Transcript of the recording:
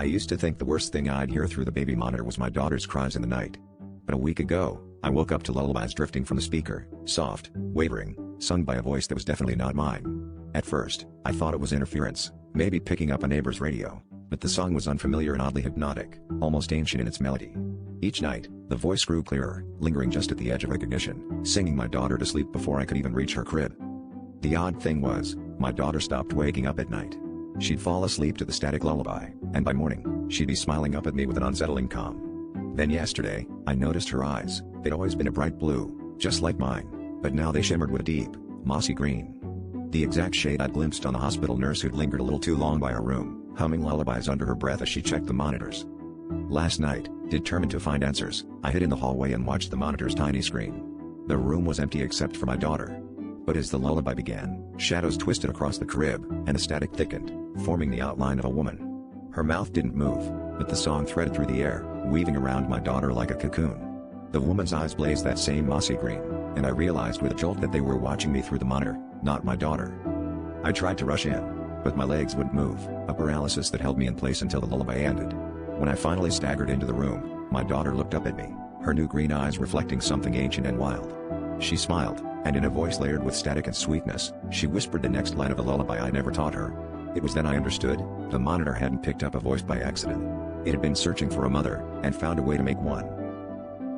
I used to think the worst thing I'd hear through the baby monitor was my daughter's cries in the night. But a week ago, I woke up to lullabies drifting from the speaker, soft, wavering, sung by a voice that was definitely not mine. At first, I thought it was interference, maybe picking up a neighbor's radio, but the song was unfamiliar and oddly hypnotic, almost ancient in its melody. Each night, the voice grew clearer, lingering just at the edge of recognition, singing my daughter to sleep before I could even reach her crib. The odd thing was, my daughter stopped waking up at night. She'd fall asleep to the static lullaby, and by morning, she'd be smiling up at me with an unsettling calm. Then yesterday, I noticed her eyes. They'd always been a bright blue, just like mine, but now they shimmered with a deep, mossy green. The exact shade I'd glimpsed on the hospital nurse who'd lingered a little too long by our room, humming lullabies under her breath as she checked the monitors. Last night, determined to find answers, I hid in the hallway and watched the monitor's tiny screen. The room was empty except for my daughter. But as the lullaby began, shadows twisted across the crib, and the static thickened, forming the outline of a woman. Her mouth didn't move, but the song threaded through the air, weaving around my daughter like a cocoon. The woman's eyes blazed that same mossy green, and I realized with a jolt that they were watching me through the monitor, not my daughter. I tried to rush in, but my legs wouldn't move, a paralysis that held me in place until the lullaby ended. When I finally staggered into the room, my daughter looked up at me, her new green eyes reflecting something ancient and wild. She smiled, and in a voice layered with static and sweetness, she whispered the next line of a lullaby I never taught her. It was then I understood, the monitor hadn't picked up a voice by accident. It had been searching for a mother, and found a way to make one.